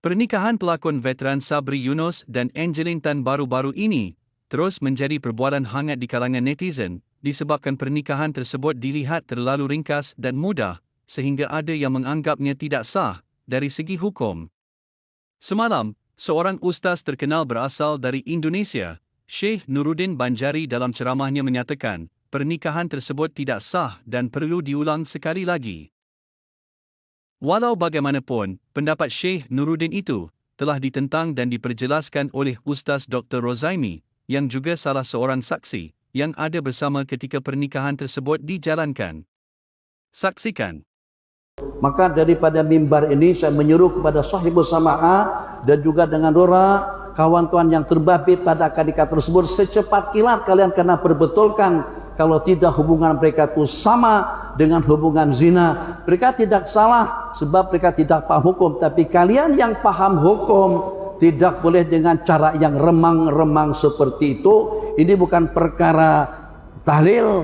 Pernikahan pelakon veteran Sabri Yunus dan Angeline Tan baru-baru ini terus menjadi perbualan hangat di kalangan netizen disebabkan pernikahan tersebut dilihat terlalu ringkas dan mudah sehingga ada yang menganggapnya tidak sah dari segi hukum. Semalam, seorang ustaz terkenal berasal dari Indonesia, Sheikh Nuruddin Banjari dalam ceramahnya menyatakan pernikahan tersebut tidak sah dan perlu diulang sekali lagi. Walau bagaimanapun, pendapat Sheikh Nuruddin itu telah ditentang dan diperjelaskan oleh Ustaz Dr. Rozaimi, yang juga salah seorang saksi yang ada bersama ketika pernikahan tersebut dijalankan. Saksikan. Maka daripada mimbar ini saya menyuruh kepada sahibus sama'ah dan juga dengan Rora, kawan tuan yang terbabit pada akad-nikah tersebut, secepat kilat kalian kena perbetulkan. Kalau tidak hubungan mereka itu sama dengan hubungan zina. Mereka tidak salah sebab mereka tidak paham hukum. Tapi kalian yang paham hukum tidak boleh dengan cara yang remang-remang seperti itu. Ini bukan perkara tahlil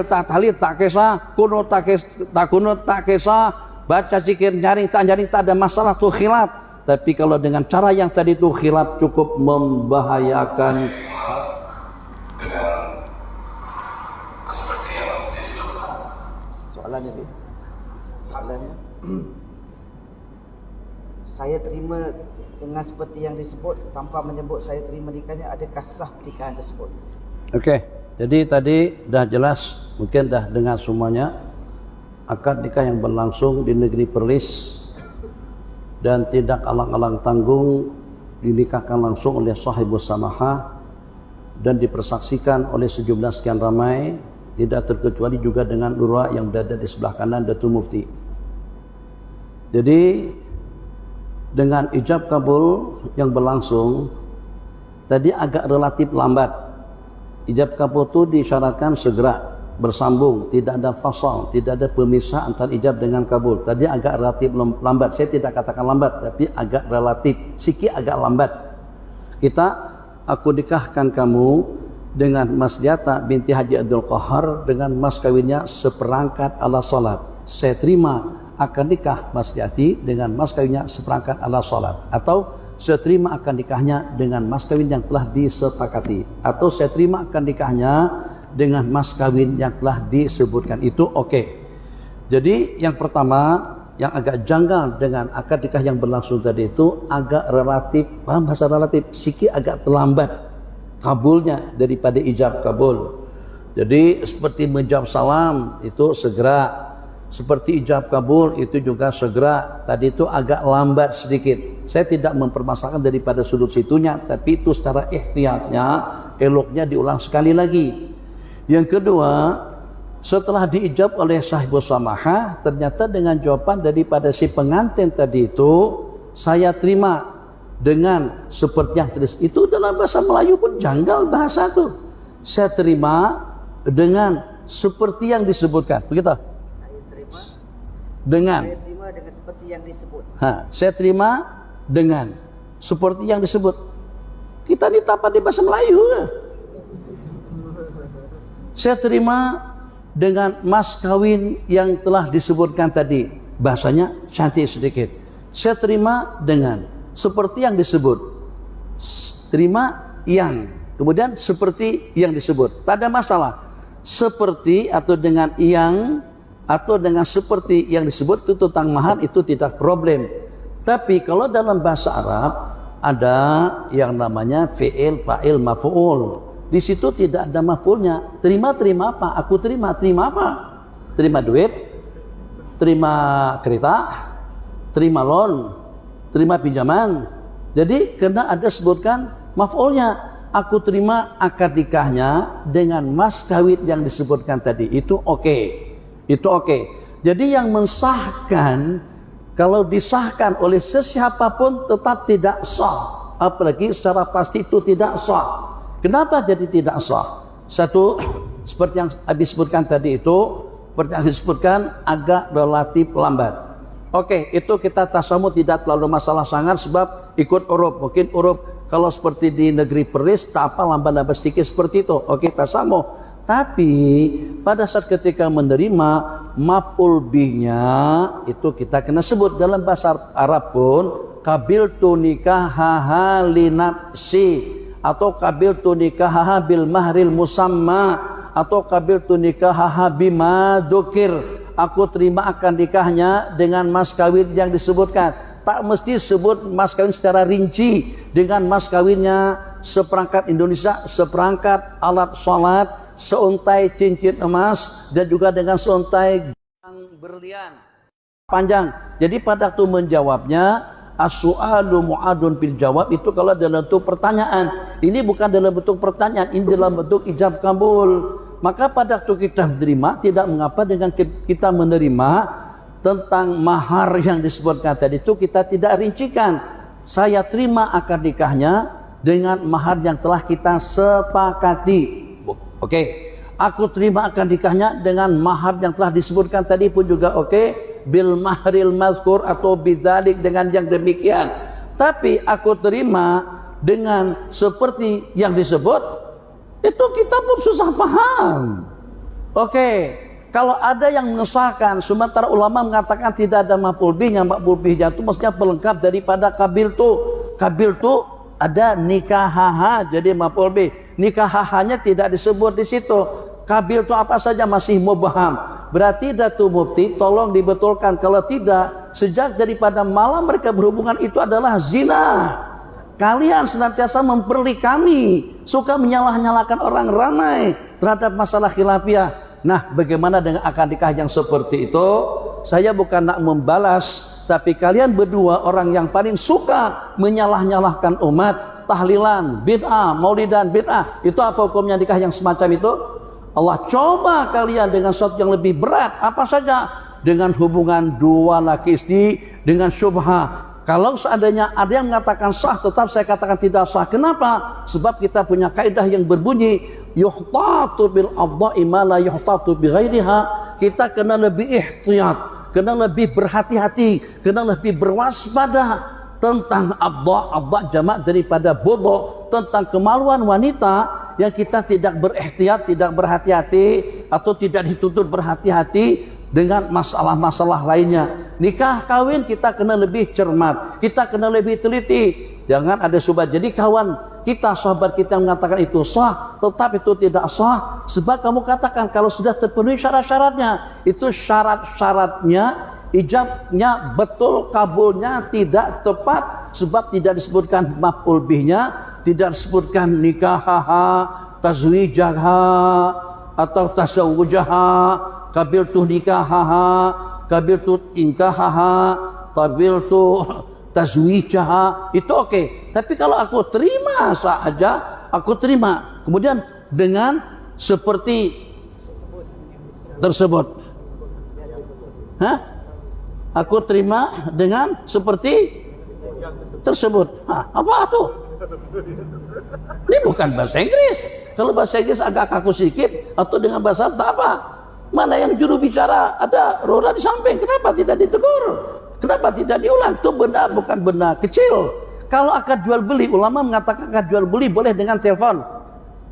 tak kisah, kunut tak kisah, baca zikir nyaring tak ada masalah tuh khilaf. Tapi kalau dengan cara yang tadi itu khilaf cukup membahayakan. Soalannya saya terima dengan seperti yang disebut tanpa menyebut saya terima nikahnya, adakah sah pernikahan tersebut? Okey, jadi tadi dah jelas, mungkin dah dengar semuanya. Akad nikah yang berlangsung di negeri Perlis dan tidak alang-alang tanggung dinikahkan langsung oleh sahibus samahah dan dipersaksikan oleh sejumlah sekian ramai, tidak terkecuali juga dengan lurah yang berada di sebelah kanan Datuk Mufti. Jadi dengan ijab kabul yang berlangsung tadi agak relatif lambat. Ijab kabul itu disyaratkan segera bersambung, tidak ada fasal, tidak ada pemisah antara ijab dengan kabul. Tadi agak relatif lambat. Saya tidak katakan lambat, tapi agak relatif, sikit agak lambat. Aku nikahkan kamu dengan Mas Diata binti Haji Abdul Qahar dengan mas kawinnya seperangkat alat salat. Saya terima akad nikah Mas Diati dengan mas kawinnya seperangkat alat salat. Atau saya terima akad nikahnya dengan mas kawin yang telah disepakati. Atau saya terima akad nikahnya dengan mas kawin yang telah disebutkan. Itu okey. Jadi yang pertama yang agak janggal dengan akad nikah yang berlangsung tadi itu agak relatif, paham bahasa relatif, sikit agak terlambat kabulnya daripada ijab kabul. Jadi seperti menjawab salam itu segera, seperti ijab kabul itu juga segera. Tadi itu agak lambat sedikit. Saya tidak mempermasalahkan daripada sudut situnya, tapi itu secara ihtiyatnya eloknya diulang sekali lagi. Yang kedua, setelah diijab oleh sahibus samahah, ternyata dengan jawaban daripada si pengantin tadi itu, saya terima dengan seperti yang tulis itu. Dalam bahasa Melayu pun janggal bahasa itu. Saya terima dengan seperti yang disebutkan. Begitu? Saya terima dengan seperti yang disebut. Saya terima dengan seperti yang disebut. Kita ni tak pandai bahasa Melayu ke? Saya terima dengan mas kawin yang telah disebutkan tadi. Bahasanya cantik sedikit. Saya terima dengan seperti yang disebut. Terima yang, kemudian seperti yang disebut. Tak ada masalah. Seperti atau dengan yang atau dengan seperti yang disebut itu tentang mahar itu tidak problem. Tapi kalau dalam bahasa Arab ada yang namanya fi'il, fa'il, maf'ul. Di situ tidak ada maf'ulnya. Terima apa? Aku terima apa? Terima duit, terima kereta, terima loan, terima pinjaman. Jadi kena ada sebutkan maf'ulnya. Aku terima akad nikahnya dengan mas kawin yang disebutkan tadi. Itu okey. Itu okey. Jadi yang mensahkan, kalau disahkan oleh sesiapapun tetap tidak sah. Apalagi secara pasti itu tidak sah. Kenapa jadi tidak sah? Satu, seperti yang habis sebutkan tadi itu, seperti yang disebutkan agak relatif lambat. Okey, itu kita tasamu tidak terlalu masalah sangat sebab ikut uruf. Mungkin uruf kalau seperti di negeri Perlis tak apa lambat-lambat sedikit seperti itu. Okey, tasamu. Tapi pada saat ketika menerima maf'ul bihnya itu kita kena sebut dalam bahasa Arab pun qabiltu nikahaha linafsi, atau qabiltu nikahaha bil mahril musamma, atau qabiltu nikahaha bima dzukir, aku terima akan nikahnya dengan mas kawin yang disebutkan. Tak mesti sebut mas kawin secara rinci, dengan mas kawinnya seperangkat Indonesia, seperangkat alat sholat, seuntai cincin emas, dan juga dengan seuntai berlian panjang. Jadi pada waktu menjawabnya, as-su'alu mu'adun bil jawab, itu kalau dalam bentuk pertanyaan. Ini bukan dalam bentuk pertanyaan, ini dalam bentuk ijab kabul. Maka pada waktu kita menerima, tidak mengapa dengan kita menerima tentang mahar yang disebutkan tadi itu kita tidak rincikan. Saya terima akad nikahnya dengan mahar yang telah kita sepakati. Oke. Aku terima akad nikahnya dengan mahar yang telah disebutkan tadi pun juga oke. Bil mahril mazkur atau bidzalik, dengan yang demikian. Tapi aku terima dengan seperti yang disebut, itu kita pun susah paham. Oke. Kalau ada yang mengesahkan, sementara ulama mengatakan tidak ada maf'ul bihnya, maf'ul bihnya itu maksudnya pelengkap daripada qabiltu. Qabiltu ada nikahaha, jadi maf'ul bih. Nikahahanya tidak disebut di situ. Qabiltu apa saja masih mubham. Berarti Datu Mufti tolong dibetulkan, kalau tidak, sejak daripada malam mereka berhubungan itu adalah zina. Kalian senantiasa memperli kami, suka menyalah-nyalahkan orang ramai terhadap masalah khilafiyah. Nah, bagaimana dengan akad nikah yang seperti itu? Saya bukan nak membalas, tapi kalian berdua orang yang paling suka menyalah-nyalahkan umat, tahlilan, bid'ah, maulidan, bid'ah. Itu apa hukumnya nikah yang semacam itu? Allah coba kalian dengan sesuatu yang lebih berat. Apa saja? Dengan hubungan dua laki istri dengan syubhah. Kalau seandainya ada yang mengatakan sah, tetap saya katakan tidak sah. Kenapa? Sebab kita punya kaidah yang berbunyi yuhtatu bil afdha'i ma la yuhtatu bi ghairiha. Kita kena lebih ihtiyat, kena lebih berhati-hati, kena lebih berwaspada tentang abda jamak daripada bodoh, tentang kemaluan wanita yang kita tidak berihtiyat, tidak berhati-hati, atau tidak dituntut berhati-hati dengan masalah-masalah lainnya. Nikah kawin kita kena lebih cermat, kita kena lebih teliti. Jangan ada subhat. Jadi kawan kita, sahabat kita mengatakan itu sah, tetap itu tidak sah. Sebab kamu katakan kalau sudah terpenuhi syarat-syaratnya, itu syarat-syaratnya ijabnya betul, kabulnya tidak tepat, sebab tidak disebutkan maf'ul bihnya, tidak disebutkan nikahaha, tazwijaha, atau tasawwujaha, qabiltu nikahaha, qabiltu inkahaha, qabiltu tazwijaha. Itu oke. Tapi kalau aku terima saja, aku terima. Kemudian dengan seperti tersebut. Hah? Aku terima dengan seperti tersebut. Apa itu? Ini bukan bahasa Inggris. Kalau bahasa Inggris agak kaku sedikit, atau dengan bahasa tak apa. Mana yang juru bicara ada roda di samping, kenapa tidak ditegur? Kenapa tidak diulang? Itu benda bukan benda kecil. Kalau akad jual beli, ulama mengatakan akad jual beli boleh dengan telepon.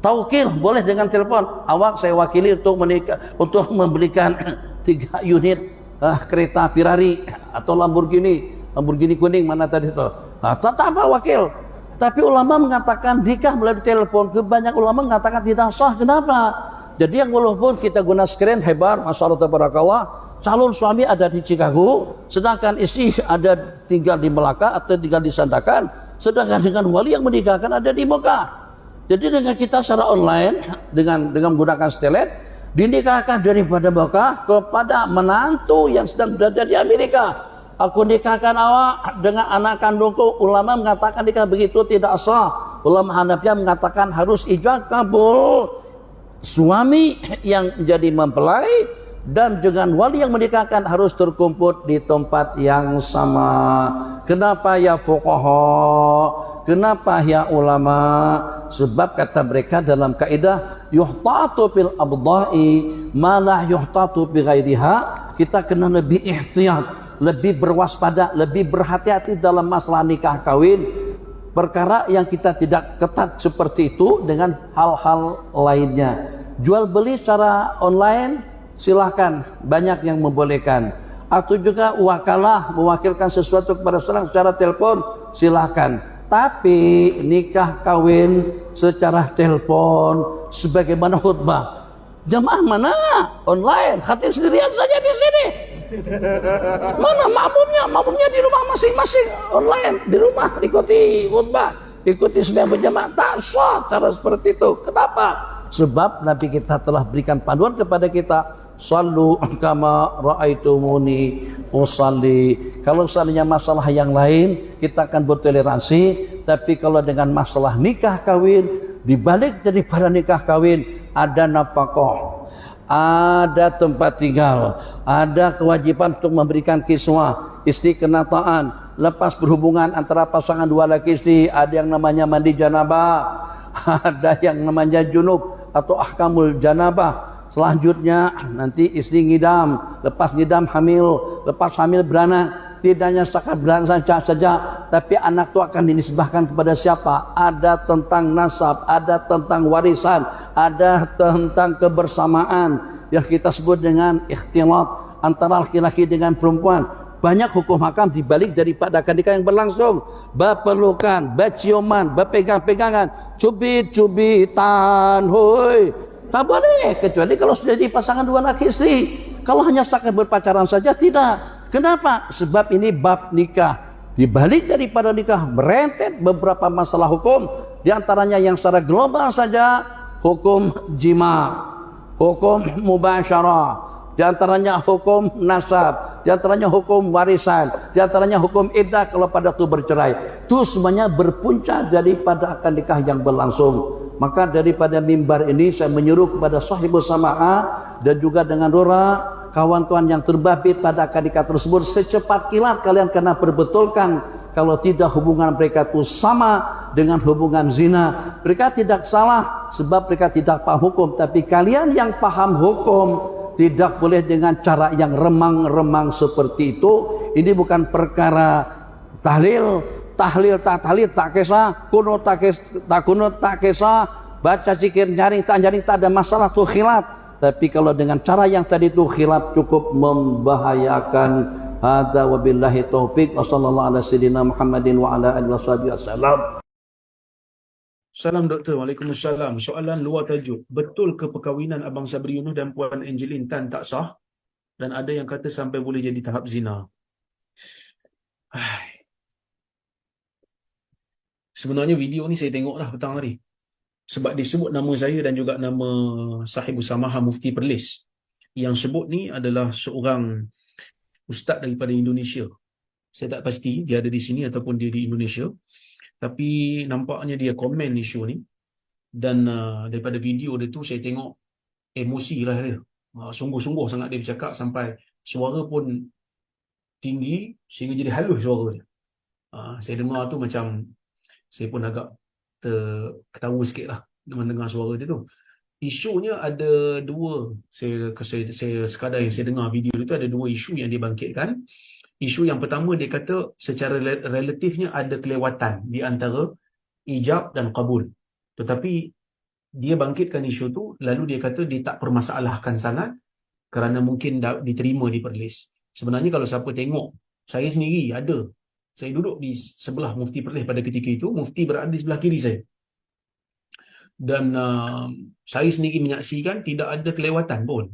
Taukil boleh dengan telepon. Awak saya wakili untuk membelikan 3 unit kereta Ferrari atau Lamborghini kuning mana tadi itu. Tak apa wakil. Tapi ulama mengatakan nikah melalui telepon. Banyak ulama mengatakan tidak sah. Kenapa? Jadi yang walaupun kita guna screen hebat, masya Allah tabarakallah, calon suami ada di Chicago, sedangkan istri ada tinggal di Melaka atau tinggal di Sandakan, sedangkan dengan wali yang menikahkan ada di Mekah. Jadi dengan kita secara online dengan menggunakan setelet, dinikahkan daripada Mekah kepada menantu yang sedang berada di Amerika. Aku nikahkan awak dengan anak kandungku. Ulama mengatakan nikah begitu tidak sah. Ulama Hanafiyah mengatakan harus ijab kabul. Suami yang jadi mempelai dan dengan wali yang menikahkan harus terkumpul di tempat yang sama. Kenapa ya fuqaha? Kenapa ya ulama? Sebab kata mereka dalam kaidah yuhtatu bil abda'i ma la yuhtatu bi ghairiha. Kita kena lebih ihtiyat, lebih berwaspada, lebih berhati-hati dalam masalah nikah kawin. Perkara yang kita tidak ketat seperti itu dengan hal-hal lainnya. Jual beli secara online silahkan, banyak yang membolehkan. atau juga wakalah mewakilkan sesuatu kepada seorang secara telepon, silakan. Tapi nikah kawin secara telepon sebagaimana khutbah, jamaah mana? Online, khatib sendirian saja di sini. Mana makmumnya? Makmumnya di rumah masing-masing, online, di rumah ikuti khutbah, ikuti sembahyang berjamaah. Tak sah cara seperti itu. Kenapa? Sebab Nabi kita telah berikan panduan kepada kita, sallu kama raaitumuni usalli. Kalau seandainya masalah yang lain kita akan bertoleransi, tapi kalau dengan masalah nikah kawin, dibalik daripada nikah kawin ada nafkah, ada tempat tinggal, ada kewajiban untuk memberikan kiswah, istri kena ta'an. Lepas berhubungan antara pasangan dua laki istri, ada yang namanya mandi janabah, ada yang namanya junub atau ahkamul janabah. Selanjutnya nanti istri ngidam, lepas ngidam hamil, lepas hamil beranak. Tidak hanya setakat beranak saja, tapi anak itu akan dinisbahkan kepada siapa? Ada tentang nasab, ada tentang warisan, ada tentang kebersamaan yang kita sebut dengan ikhtilat antara laki-laki dengan perempuan. Banyak hukum hakam dibalik daripada akad nikah yang berlangsung. Berpelukan, berciuman, berpegang-pegangan, cubit-cubitan, hoi. Tak boleh, kecuali kalau sudah jadi pasangan dua laki istri. Kalau hanya setakat berpacaran saja, tidak. Kenapa? Sebab ini bab nikah. Di balik daripada nikah merentet beberapa masalah hukum. Di antaranya yang secara global saja, hukum jima, hukum mubasyarah, di antaranya hukum nasab, di antaranya hukum warisan, di antaranya hukum iddah kalau pada itu bercerai. Itu semuanya berpunca daripada akad nikah yang berlangsung. Maka daripada mimbar ini saya menyuruh kepada sahibus sama'ah dan juga dengan Rora, kawan-kawan yang terbabit pada akad nikah tersebut, secepat kilat kalian kena perbetulkan. Kalau tidak hubungan mereka itu sama dengan hubungan zina. Mereka tidak salah sebab mereka tidak paham hukum, tapi kalian yang paham hukum tidak boleh dengan cara yang remang-remang seperti itu. Ini bukan perkara tahlil tak tahlil tak kisah, kunut tak kisah, baca zikir nyaring tak ada masalah, tuh khilaf. Tapi kalau dengan cara yang tadi itu khilaf cukup membahayakan. Hadza wabillahi taufik. Wassallallahu ala sayyidina Muhammadin wa ala alihi wasallam. Salam doktor. Waalaikumsalam. Soalan luar tajuk. Betul ke perkahwinan Abang Sabri Yunuh dan Puan Angeline Tan tak sah? Dan ada yang kata sampai boleh jadi tahap zina. Sebenarnya video ni saya tengok dah petang hari. Sebab disebut nama saya dan juga nama Sahibus Samahah Mufti Perlis. Yang sebut ni adalah seorang ustaz daripada Indonesia. Saya tak pasti dia ada di sini ataupun dia di Indonesia. Tapi nampaknya dia komen isu ni. Dan daripada video dia tu saya tengok emosi lah dia. Sungguh-sungguh sangat dia bercakap sampai suara pun tinggi sehingga jadi halus suara dia. Saya dengar tu macam saya pun agak terketawa sikit lah mendengar suara dia tu. Isunya ada dua. Saya sekadar yang saya dengar video itu ada dua isu yang dia bangkitkan. Isu yang pertama dia kata secara relatifnya ada kelewatan di antara ijab dan qabul. Tetapi dia bangkitkan isu tu lalu dia kata dia tak permasalahkan sangat kerana mungkin diterima di Perlis. Sebenarnya kalau siapa tengok, saya sendiri ada. Saya duduk di sebelah Mufti Perlis pada ketika itu. Mufti berada di sebelah kiri saya. Dan saya sendiri menyaksikan tidak ada kelewatan pun.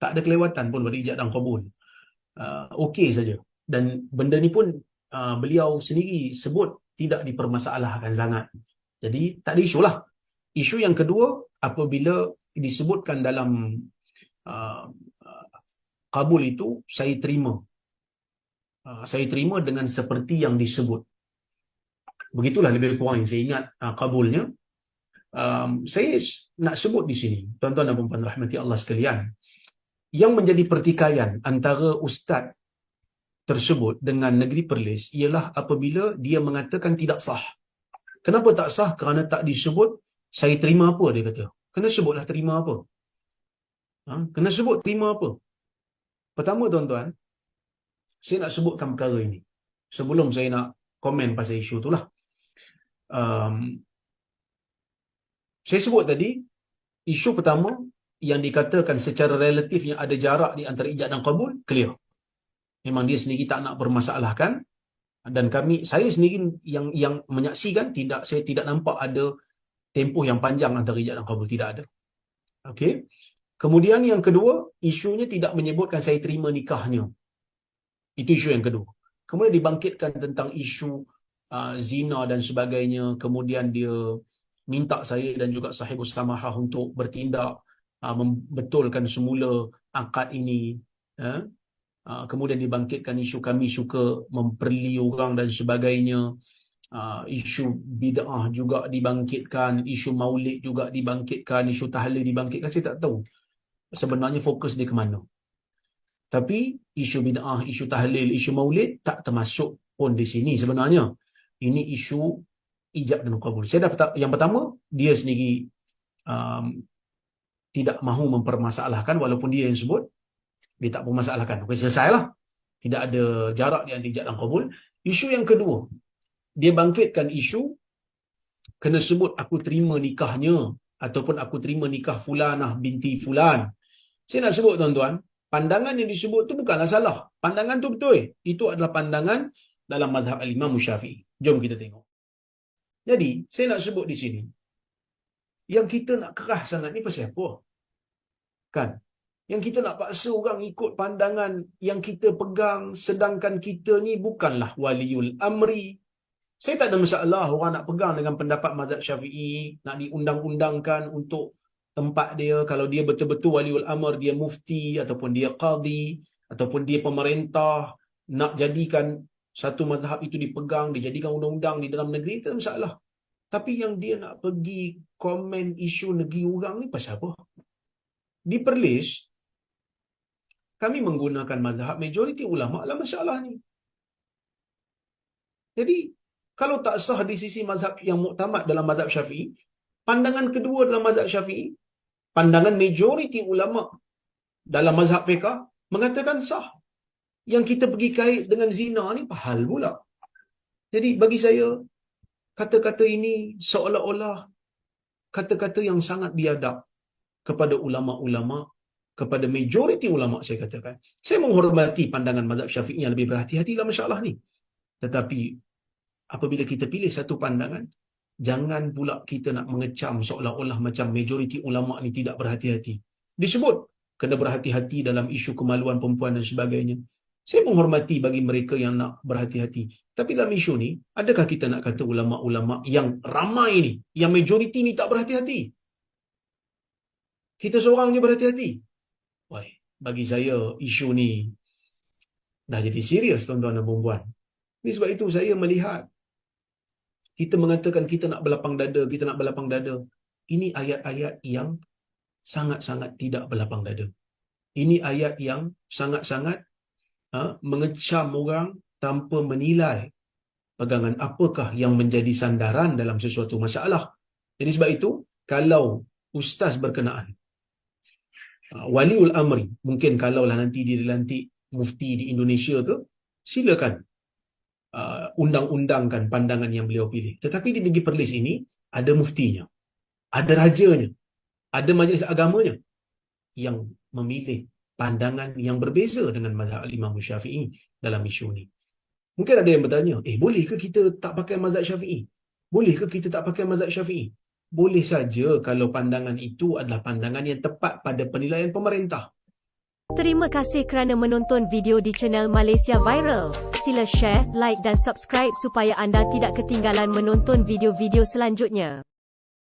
Tak ada kelewatan pun pada ijab dan qabul. Okey saja. Dan benda ni pun beliau sendiri sebut tidak dipermasalahkan sangat. Jadi tak ada isu lah. Isu yang kedua, apabila disebutkan dalam qabul itu, saya terima. Saya terima dengan seperti yang disebut. Begitulah lebih kurang yang saya ingat qabulnya. Saya nak sebut di sini, tuan-tuan dan puan-puan rahmati Allah sekalian, yang menjadi pertikaian antara ustaz tersebut dengan negeri Perlis ialah apabila dia mengatakan tidak sah. Kenapa tak sah? Kerana tak disebut saya terima apa, dia kata. Kena sebutlah terima apa. Kena sebut terima apa. Pertama tuan-tuan, saya nak sebutkan perkara ini sebelum saya nak komen pasal isu itulah. Saya sebut tadi, isu pertama yang dikatakan secara relatifnya ada jarak di antara ijab dan qabul, clear. Memang dia sendiri tak nak permasalahkan, dan saya sendiri yang menyaksikan, saya tidak nampak ada tempoh yang panjang antara ijab dan kabul, tidak ada. Okey. Kemudian yang kedua, isunya tidak menyebutkan saya terima nikahnya. Itu isu yang kedua. Kemudian dibangkitkan tentang isu zina dan sebagainya. Kemudian dia minta saya dan juga sahibus samahah untuk bertindak, membetulkan semula akad ini. Kemudian dibangkitkan isu kami suka memperli orang dan sebagainya. Isu bid'ah juga dibangkitkan, isu maulid juga dibangkitkan, isu tahlil dibangkitkan. Saya tak tahu sebenarnya fokus dia ke mana. Tapi isu bid'ah, isu tahlil, isu maulid tak termasuk pun di sini sebenarnya. Ini isu ijab dan kabul. Yang pertama, dia sendiri tidak mahu mempermasalahkan, walaupun dia yang sebut, dia tak permasalahkan. Okey, selesailah. Tidak ada jarak di antara ijab dan kabul. Isu yang kedua, dia bangkitkan isu kena sebut aku terima nikahnya, ataupun aku terima nikah fulanah binti fulan. Saya nak sebut tuan-tuan, pandangan yang disebut tu bukanlah salah. Pandangan tu betul. Itu adalah pandangan dalam mazhab al-Imam Syafi'i. Jom kita tengok. Jadi, saya nak sebut di sini, yang kita nak keras sangat ni pasal apa? Kan? Yang kita nak paksa orang ikut pandangan yang kita pegang, sedangkan kita ni bukanlah waliul amri. Saya tak ada masalah orang nak pegang dengan pendapat mazhab Syafi'i, nak diundang-undangkan untuk tempat dia. Kalau dia betul-betul waliul amr, dia mufti, ataupun dia qadi, ataupun dia pemerintah, nak jadikan satu mazhab itu dipegang, dijadikan undang-undang di dalam negeri, tak ada masalah. Tapi yang dia nak pergi komen isu negeri orang ni pasal apa? Di Perlis, kami menggunakan mazhab majoriti ulama' lah masalah ni. Jadi, kalau tak sah di sisi mazhab yang muktamad dalam mazhab Syafi'i, pandangan kedua dalam mazhab Syafi'i, pandangan majoriti ulama' dalam mazhab fiqh mengatakan sah. Yang kita pergi kait dengan zina ni pahal pula. Jadi bagi saya, kata-kata ini seolah-olah kata-kata yang sangat biadab kepada ulama'-ulama', kepada majoriti ulama' saya katakan. Saya menghormati pandangan mazhab Syafi'i yang lebih berhati-hati dalam masalah ni. Tetapi apabila kita pilih satu pandangan, jangan pula kita nak mengecam seolah-olah macam majoriti ulama' ni tidak berhati-hati. Disebut kena berhati-hati dalam isu kemaluan perempuan dan sebagainya. Saya menghormati bagi mereka yang nak berhati-hati. Tapi dalam isu ni, adakah kita nak kata ulama'-ulama' yang ramai ni, yang majoriti ni tak berhati-hati? Kita seorang je berhati-hati. Wah, bagi saya isu ni dah jadi serius, tuan-tuan dan puan-puan. Ini sebab itu saya melihat kita mengatakan kita nak berlapang dada. Ini ayat-ayat yang sangat-sangat tidak berlapang dada. Ini ayat yang sangat-sangat mengecam orang tanpa menilai pegangan apakah yang menjadi sandaran dalam sesuatu masalah. Jadi sebab itu, kalau ustaz berkenaan, waliul amri, mungkin kalaulah nanti dia dilantik mufti di Indonesia ke, silakan undang-undangkan pandangan yang beliau pilih. Tetapi di negeri Perlis ini, ada muftinya, ada rajanya, ada majlis agamanya yang memilih pandangan yang berbeza dengan mazhab Imam Syafi'i dalam isu ni. Mungkin ada yang bertanya, boleh ke kita tak pakai mazhab Syafi'i? Boleh ke kita tak pakai mazhab Syafi'i? Boleh saja kalau pandangan itu adalah pandangan yang tepat pada penilaian pemerintah. Terima kasih kerana menonton video di channel Malaysia Viral. Sila share, like dan subscribe supaya anda tidak ketinggalan menonton video-video selanjutnya.